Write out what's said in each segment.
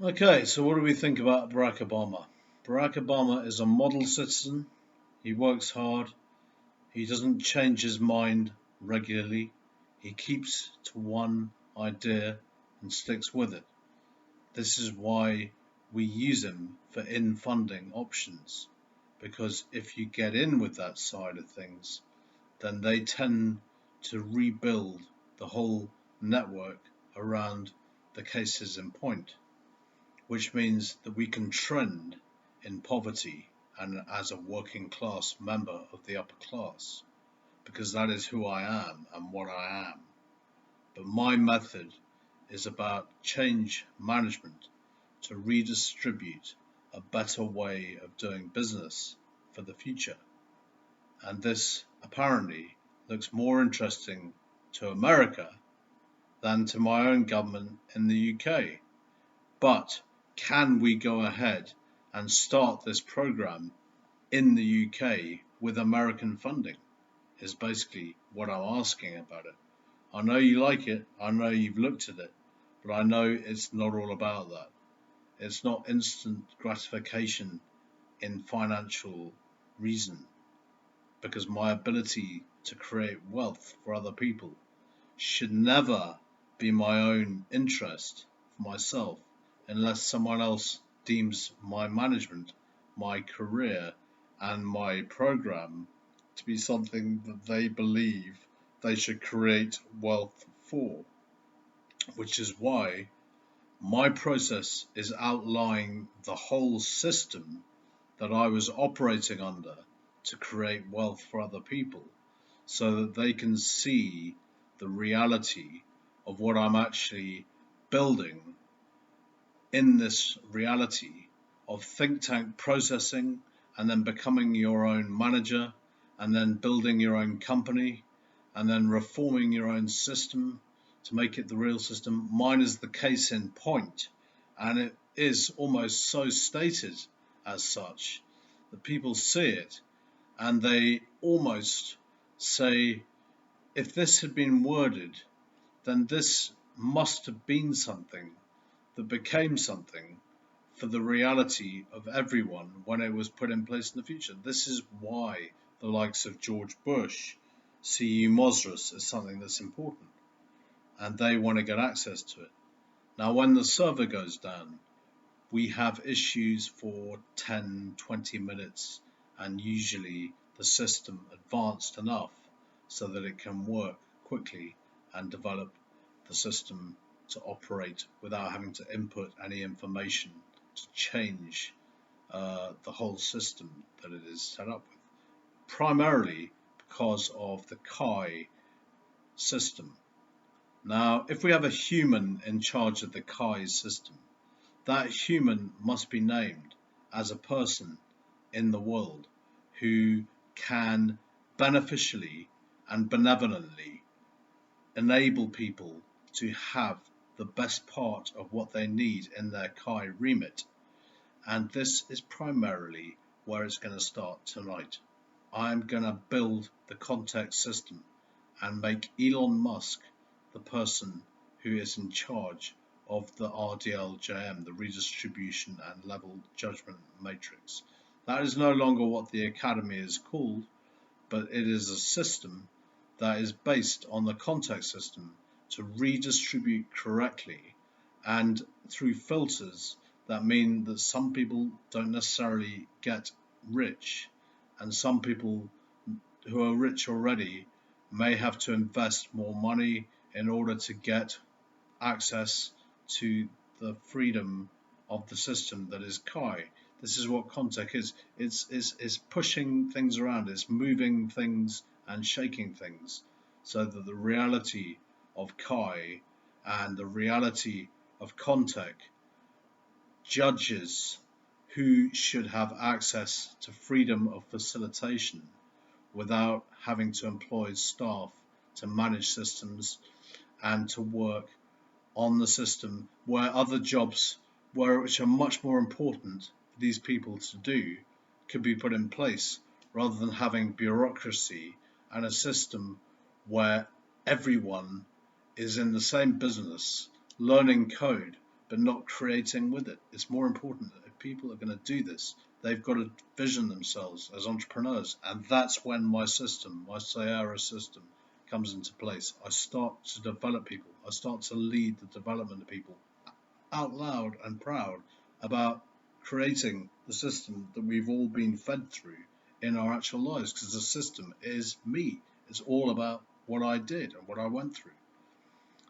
Okay, so what do we think about Barack Obama? Barack Obama is a model citizen. He works hard. He doesn't change his mind regularly. He keeps to one idea and sticks with it. This is why we use him for in funding options. Because if you get in with that side of things, then they tend to rebuild the whole network around the cases in point, which means that we can trend in poverty and as a working class member of the upper class, because that is who I am and what I am. But my method is about change management to redistribute a better way of doing business for the future. And this apparently looks more interesting to America than to my own government in the UK. But can we go ahead and start this program in the UK with American funding? Is basically what I'm asking about it. I know you like it, I know you've looked at it, but I know it's not all about that. It's not instant gratification in financial reason, because my ability to create wealth for other people should never be my own interest for myself unless someone else deems my management, my career, and my program to be something that they believe they should create wealth for, which is why my process is outlining the whole system that I was operating under to create wealth for other people so that they can see the reality of what I'm actually building in this reality of think tank processing and then becoming your own manager and then building your own company and then reforming your own system to make it the real system. Mine is the case in point, and it is almost so stated as such that people see it and they almost say, if this had been worded, then this must have been something that became something for the reality of everyone when it was put in place in the future. This is why the likes of George Bush see Mosras as something that's important, and they want to get access to it. Now, when the server goes down, we have issues for 10, 20 minutes, and usually the system advanced enough so that it can work quickly and develop the system to operate without having to input any information to change the whole system that it is set up with, primarily because of the Chi system. Now, if we have a human in charge of the Chi system, that human must be named as a person in the world who can beneficially and benevolently enable people to have the best part of what they need in their Chi remit. And this is primarily where it's going to start tonight. I'm going to build the context system and make Elon Musk the person who is in charge of the RDLJM, the redistribution and level judgment matrix. That is no longer what the academy is called, but it is a system that is based on the context system to redistribute correctly and through filters that mean that some people don't necessarily get rich, and some people who are rich already may have to invest more money in order to get access to the freedom of the system that is Chi. This is what context is. It's pushing things around, it's moving things and shaking things so that the reality of Chi and the reality of context judges who should have access to freedom of facilitation without having to employ staff to manage systems and to work on the system where other jobs which are much more important for these people to do could be put in place, rather than having bureaucracy and a system where everyone is in the same business learning code but not creating with it. It's more important that if people are going to do this, they've got to vision themselves as entrepreneurs. And that's when my system, my Saera system, comes into place. I start to develop people. I start to lead the development of people out loud and proud about creating the system that we've all been fed through in our actual lives, because the system is me. It's all about what I did and what I went through.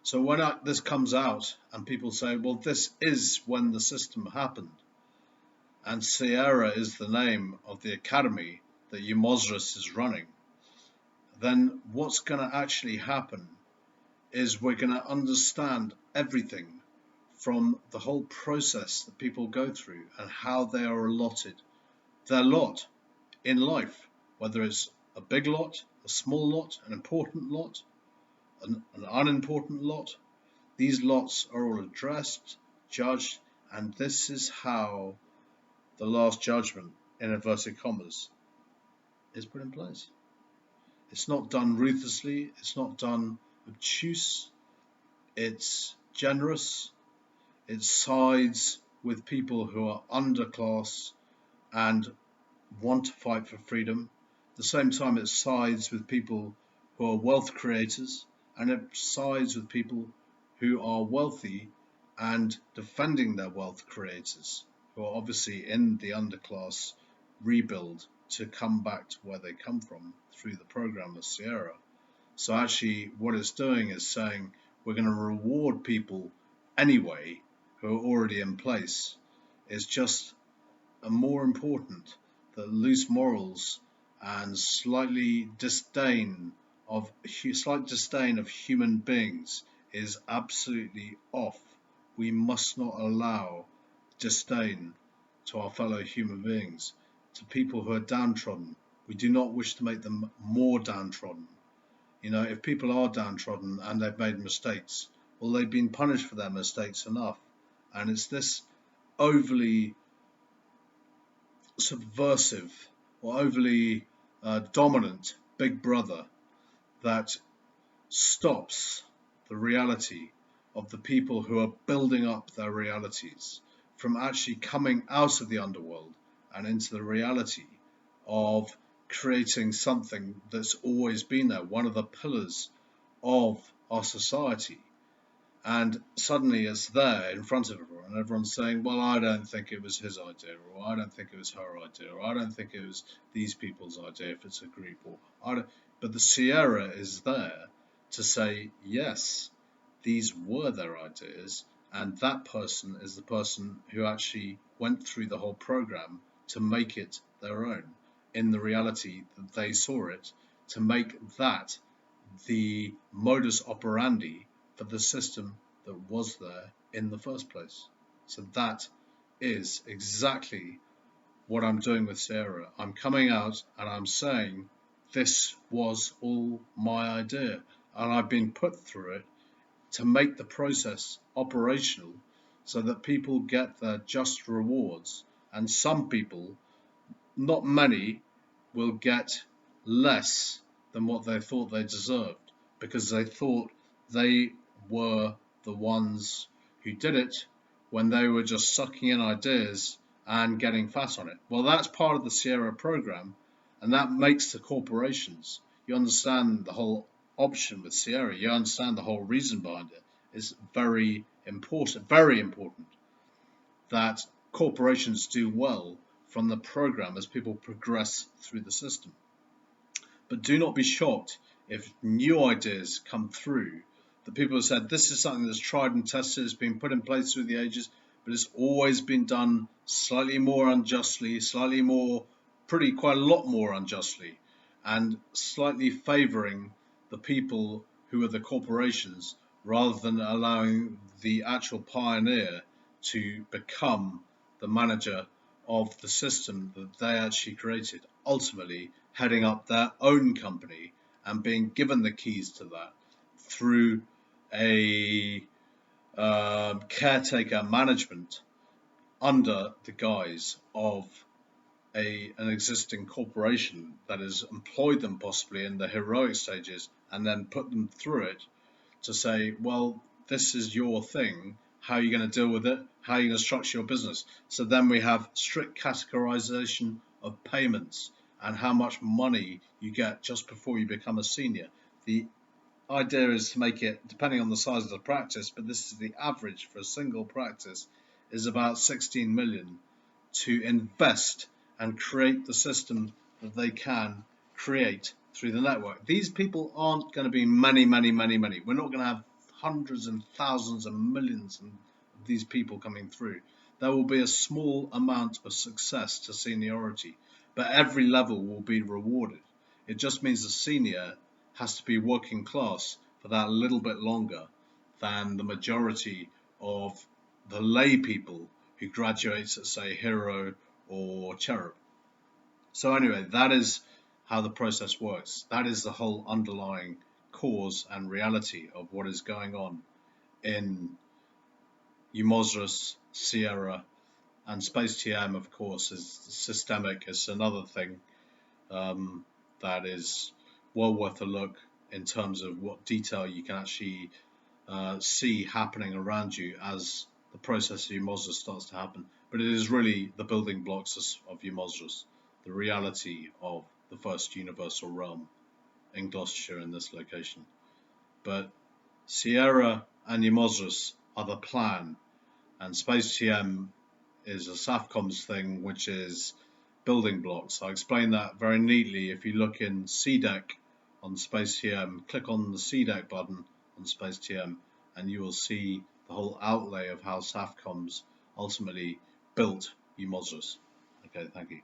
So when this comes out and people say, well, this is when the system happened, and Saera is the name of the academy that Yumosris is running, then what's going to actually happen is we're going to understand everything from the whole process that people go through and how they are allotted their lot in life, whether it's a big lot, a small lot, an important lot, an unimportant lot. These lots are all addressed, judged, and this is how the last judgment, in inverted commas, is put in place. It's not done ruthlessly, it's not done obtuse, it's generous, it sides with people who are underclass and want to fight for freedom. At the same time, it sides with people who are wealth creators, and it sides with people who are wealthy and defending their wealth creators, who are obviously in the underclass rebuild to come back to where they come from through the program of Saera. So actually what it's doing is saying we're going to reward people anyway who are already in place. It's just more important that loose morals and slight disdain of human beings is absolutely off. We must not allow disdain to our fellow human beings, to people who are downtrodden. We do not wish to make them more downtrodden. You know, if people are downtrodden and they've made mistakes, well, they've been punished for their mistakes enough. And it's this overly subversive or overly dominant big brother that stops the reality of the people who are building up their realities from actually coming out of the underworld and into the reality of creating something that's always been there, one of the pillars of our society. And suddenly it's there in front of everyone, and everyone's saying, well, I don't think it was his idea, or I don't think it was her idea, or I don't think it was these people's idea if it's a group, or I don't. But the Saera is there to say, yes, these were their ideas, and that person is the person who actually went through the whole program to make it their own in the reality that they saw it, to make that the modus operandi for the system that was there in the first place. So that is exactly what I'm doing with Saera. I'm coming out and I'm saying this was all my idea, and I've been put through it to make the process operational so that people get their just rewards, and some people, not many, will get less than what they thought they deserved because they thought they were the ones who did it when they were just sucking in ideas and getting fat on it. Well, that's part of the Saera program, and that makes the corporations. You understand the whole option with Saera, you understand the whole reason behind it. It's very important that corporations do well from the program as people progress through the system. But do not be shocked if new ideas come through. The people have said this is something that's tried and tested, it's been put in place through the ages, but it's always been done slightly more unjustly, quite a lot more unjustly, and slightly favouring the people who are the corporations rather than allowing the actual pioneer to become the manager of the system that they actually created, ultimately heading up their own company and being given the keys to that through a caretaker management under the guise of an existing corporation that has employed them possibly in the heroic stages and then put them through it to say, well, this is your thing, how you're going to deal with it, how you're going to structure your business. So then we have strict categorization of payments and how much money you get just before you become a senior. The idea is to make it, depending on the size of the practice, but this is the average for a single practice, is about 16 million to invest and create the system that they can create through the network. These people aren't going to be many. We're not going to have hundreds and thousands and millions of these people coming through. There will be a small amount of success to seniority, but every level will be rewarded. It just means the senior has to be working class for that little bit longer than the majority of the lay people who graduates at, say, Hero or Cherub. So anyway, that is how the process works. That is the whole underlying cause and reality of what is going on in Eumosrus, Saera, and Space TM, of course, is systemic. It's another thing that is well worth a look in terms of what detail you can actually see happening around you as the process of Eumosrus starts to happen. But it is really the building blocks of Eumosrus, the reality of the first universal realm in Gloucestershire in this location. But Saera and Eumosrus are the plan, and Space TM is a SAFCOMS thing, which is building blocks. I explain that very neatly. If you look in CDEC on Space TM, click on the CDEC button on Space TM, and you will see the whole outlay of how SAFCOMS ultimately built Eumosrus. Okay, thank you.